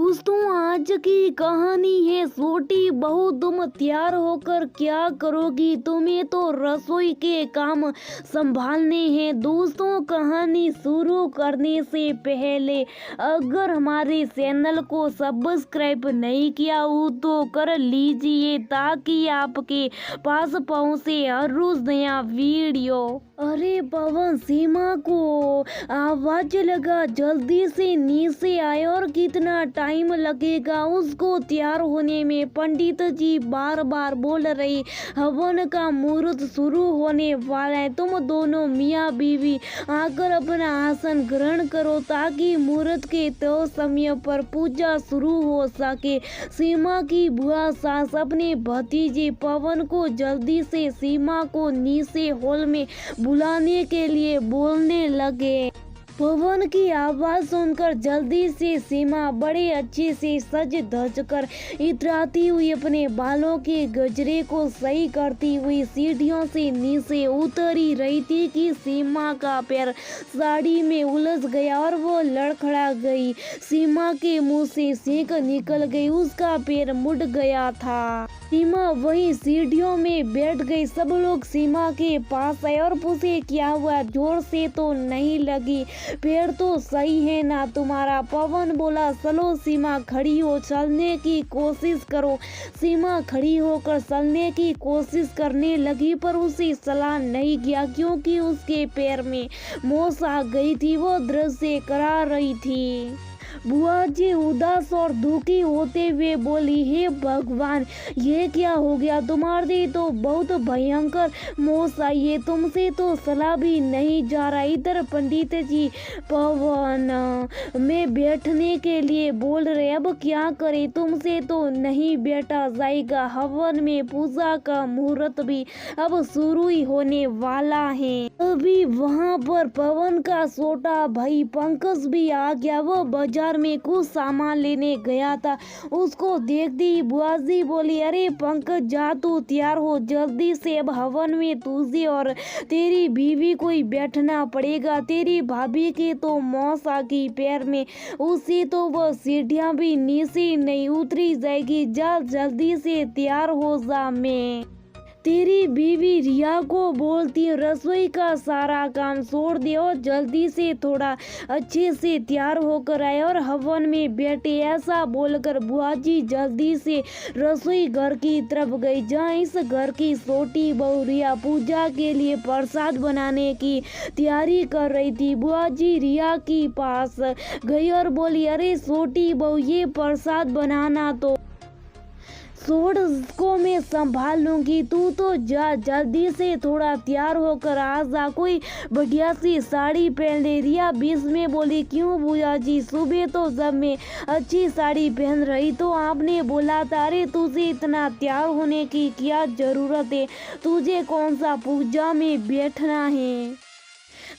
दोस्तों, आज की कहानी है छोटी बहू। तुम तैयार होकर क्या करोगी? तुम्हें तो रसोई के काम संभालने हैं। दोस्तों, कहानी शुरू करने से पहले अगर हमारे चैनल को सब्सक्राइब नहीं किया हो तो कर लीजिए ताकि आपके पास पहुंचे हर रोज नया वीडियो। अरे पवन, सीमा को आवाज लगा, जल्दी से नीचे आए। और कितना टाइम लगेगा उसको तैयार होने में? पंडित जी बार बार बोल रही, हवन का मुहूर्त शुरू होने वाला है। तुम दोनों मियाँ बीवी आकर अपना आसन ग्रहण करो ताकि मुहूर्त के तो समय पर पूजा शुरू हो सके। सीमा की बुआ सास अपने भतीजे पवन को जल्दी से सीमा को नीचे हॉल में बुलाने के लिए बोलने लगे। पवन की आवाज सुनकर जल्दी से सीमा बड़े अच्छे से सज धज कर इतराती हुई अपने बालों के गजरे को सही करती हुई सीढ़ियों से नीचे उतरी रही थी कि सीमा का पैर साड़ी में उलझ गया और वो लड़खड़ा गई। सीमा के मुंह से सींक निकल गई, उसका पैर मुड़ गया था। सीमा वही सीढ़ियों में बैठ गई। सब लोग सीमा के पास आए और पूछे, क्या हुआ? जोर से तो नहीं लगी, पैर तो सही है ना तुम्हारा? पवन बोला, चलो सीमा खड़ी हो, चलने की कोशिश करो। सीमा खड़ी होकर चलने की कोशिश करने लगी पर उसे चला नहीं गया क्योंकि उसके पैर में मोच आ गई थी। वो दृश्य करा रही थी। बुआ जी उदास और दुखी होते हुए बोली, हे भगवान, ये क्या हो गया? तुम्हारे तो बहुत भयंकर मोच आई है, तुमसे तो चला भी नहीं जा रहा। इधर पंडित जी पवन में बैठने के लिए बोल रहे, अब क्या करे? तुमसे तो नहीं बैठा जाएगा। हवन में पूजा का मुहूर्त भी अब शुरू ही होने वाला है। अभी वहाँ पर पवन का छोटा भाई पंकज भी आ गया। वो बाजार में कुछ सामान लेने गया था। उसको देखती ही बुआ जी बोली, अरे पंकज, जा तू तैयार हो जल्दी से, अब हवन में तुझे और तेरी बीवी को ही बैठना पड़ेगा। तेरी भाभी के तो मौस आ गई पैर में, उससे तो वह सीढ़ियां भी नीचे नहीं उतरी जाएगी। जा जल्दी से तैयार हो जा। मैं तेरी बीवी रिया को बोलती हूँ, रसोई का सारा काम छोड़ दे और जल्दी से थोड़ा अच्छे से तैयार होकर आए और हवन में बैठे। ऐसा बोलकर बुआ जी जल्दी से रसोई घर की तरफ गई जहाँ इस घर की छोटी बहू रिया पूजा के लिए प्रसाद बनाने की तैयारी कर रही थी। बुआ जी रिया के पास गई और बोली, अरे छोटी बहू, ये प्रसाद बनाना तो छोड़, को मैं संभाल लूंगी, तू तो जा जल्दी से थोड़ा तैयार होकर आ जा, कोई बढ़िया सी साड़ी पहन ले। रिया बीच में बोली, क्यों बुआ जी? सुबह तो जब मैं अच्छी साड़ी पहन रही तो आपने बोला था। अरे तुझे इतना तैयार होने की क्या जरूरत है? तुझे कौन सा पूजा में बैठना है?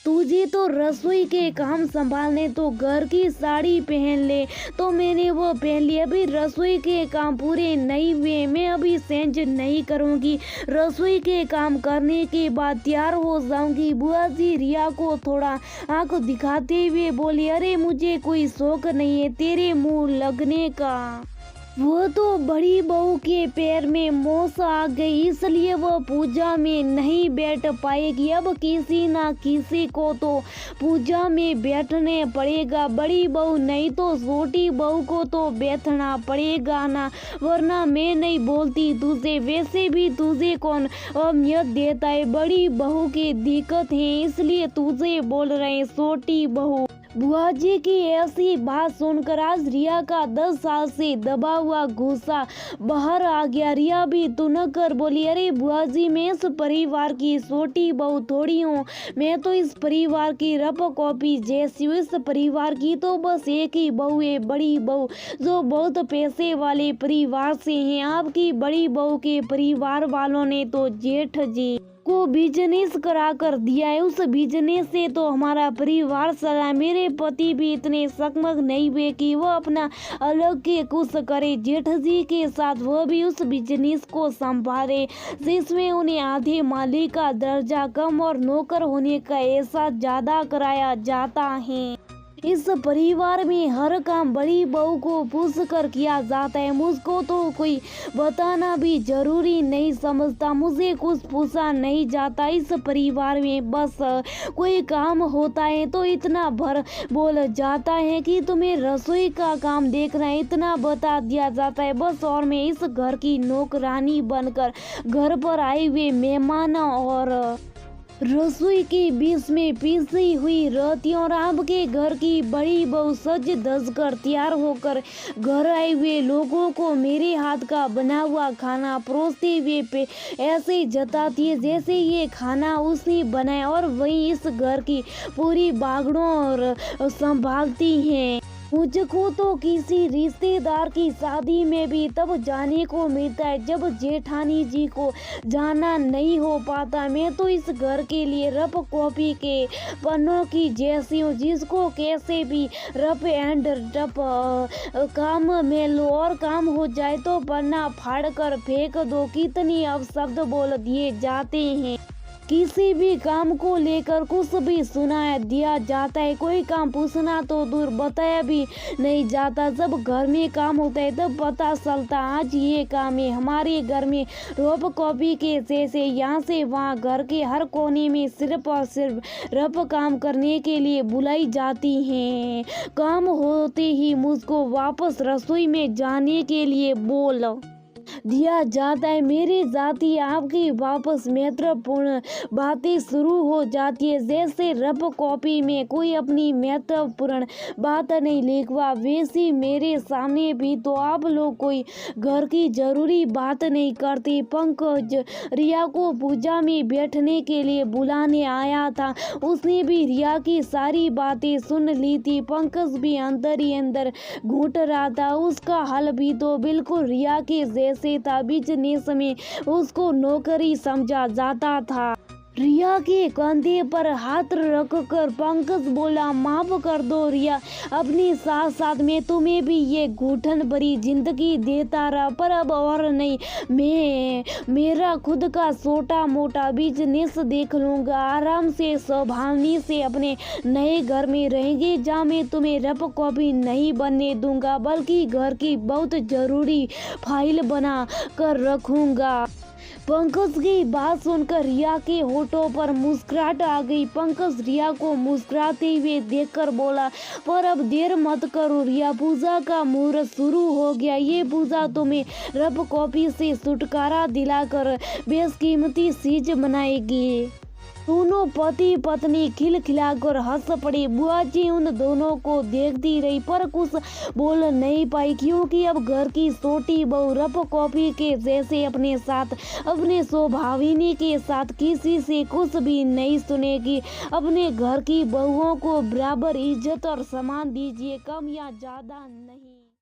तुझे तो रसोई के काम संभालने, तो घर की साड़ी पहन ले। तो मैंने वो पहन ली। अभी रसोई के काम पूरे नहीं हुए, मैं अभी चेंज नहीं करूंगी। रसोई के काम करने के बाद तैयार हो जाऊंगी। बुआ जी रिया को थोड़ा आंख दिखाते हुए बोली, अरे मुझे कोई शौक नहीं है तेरे मुंह लगने का। वो तो बड़ी बहू के पैर में मोच आ गई इसलिए वो पूजा में नहीं बैठ पाएगी। अब किसी ना किसी को तो पूजा में बैठने पड़ेगा। बड़ी बहू नहीं तो छोटी बहू को तो बैठना पड़ेगा ना, वरना मैं नहीं बोलती तुझे। वैसे भी तुझे कौन अहमियत देता है? बड़ी बहू की दिक्कत है इसलिए तुझे बोल रहे हैं छोटी बहू। बुआ जी की ऐसी बात सुनकर आज रिया का 10 साल से दबा हुआ गुस्सा बाहर आ गया। रिया भी तुनक कर बोली, अरे बुआ जी, मैं इस परिवार की छोटी बहू थोड़ी हूँ, मैं तो इस परिवार की रफ कॉपी जैसी हूँ। इस परिवार की तो बस एक ही बहू है, बड़ी बहू, जो बहुत पैसे वाले परिवार से हैं। आपकी बड़ी बहू के परिवार वालों ने तो जेठ जी को बिजनेस करा कर दिया है, उस बिजनेस से तो हमारा परिवार चला। मेरे पति भी इतने सक्षम नहीं हुए कि वो अपना अलग के कुछ करे। जेठ जी के साथ वो भी उस बिजनेस को संभाले जिसमें उन्हें आधे मालिक का दर्जा कम और नौकर होने का एहसास ज्यादा कराया जाता है। इस परिवार में हर काम बड़ी बहू को पूछ कर किया जाता है। मुझको तो कोई बताना भी जरूरी नहीं समझता, मुझे कुछ पूछा नहीं जाता। इस परिवार में बस कोई काम होता है तो इतना भर बोल जाता है कि तुम्हें रसोई का काम देखना है, इतना बता दिया जाता है बस। और मैं इस घर की नौकरानी बनकर घर पर आए हुए मेहमान और रसोई के बीच में पीसी हुई रहती हूँ। और आपके घर की बड़ी बहू सज धज कर तैयार होकर घर आए हुए लोगों को मेरे हाथ का बना हुआ खाना परोसते हुए पे ऐसे जताती है जैसे ये खाना उसने बनाया, और वही इस घर की पूरी बागड़ों और संभालती हैं। मुझको तो किसी रिश्तेदार की शादी में भी तब जाने को मिलता है जब जेठानी जी को जाना नहीं हो पाता। मैं तो इस घर के लिए रफ कॉपी के पन्नों की जैसी हूँ, जिसको कैसे भी रफ एंड टफ काम में लो और काम हो जाए तो पन्ना फाड़ कर फेंक दो। कितनी अपशब्द बोल दिए जाते हैं, किसी भी काम को लेकर कुछ भी सुना दिया जाता है, कोई काम पूछना तो दूर बताया भी नहीं जाता। जब घर में काम होता है तब पता चलता आज ये काम है। हमारे घर में रफ कॉपी के जैसे यहाँ से वहाँ घर के हर कोने में सिर्फ और सिर्फ रफ काम करने के लिए बुलाई जाती हैं। काम होते ही मुझको वापस रसोई में जाने के लिए बोल दिया जाता है। मेरी जाति आपकी वापस महत्वपूर्ण बातें शुरू हो जाती है। जैसे रफ कॉपी में कोई अपनी महत्वपूर्ण बात नहीं लिखवा, वैसी मेरे सामने भी तो आप लोग कोई घर की जरूरी बात नहीं करते। पंकज रिया को पूजा में बैठने के लिए बुलाने आया था, उसने भी रिया की सारी बातें सुन ली थी। पंकज भी अंदर ही अंदर घुट रहा था, उसका हाल भी तो बिल्कुल रिया के जैसे था। बिजनेस में उसको नौकरी समझा जाता था। रिया के कंधे पर हाथ रखकर पंकज बोला, माफ कर दो रिया, अपने साथ साथ में तुम्हें भी ये घुटन भरी जिंदगी देता रहा, पर अब और नहीं। मैं मेरा खुद का छोटा मोटा बिजनेस देख लूँगा, आराम से सावधानी से अपने नए घर में रहेंगे, जहाँ मैं तुम्हें रफ कॉपी नहीं बनने दूंगा बल्कि घर की बहुत ज़रूरी फाइल बना कर रखूँगा। पंकज की बात सुनकर रिया के होठों पर मुस्कुराहट आ गई। पंकज रिया को मुस्कुराते हुए देखकर बोला, पर अब देर मत करो रिया, पूजा का मुहूर्त शुरू हो गया। ये पूजा तुम्हें रफ कॉपी से छुटकारा दिलाकर बेशकीमती चीज बनाएगी। दोनों पति पत्नी खिलखिलाकर हंस पड़े। बुआ जी उन दोनों को देखती रही पर कुछ बोल नहीं पाई, क्योंकि अब घर की छोटी बहू रफ कॉपी के जैसे अपने साथ अपने स्वभाविनी के साथ किसी से कुछ भी नहीं सुनेगी। अपने घर की बहुओं को बराबर इज्जत और सम्मान दीजिए, कम या ज्यादा नहीं।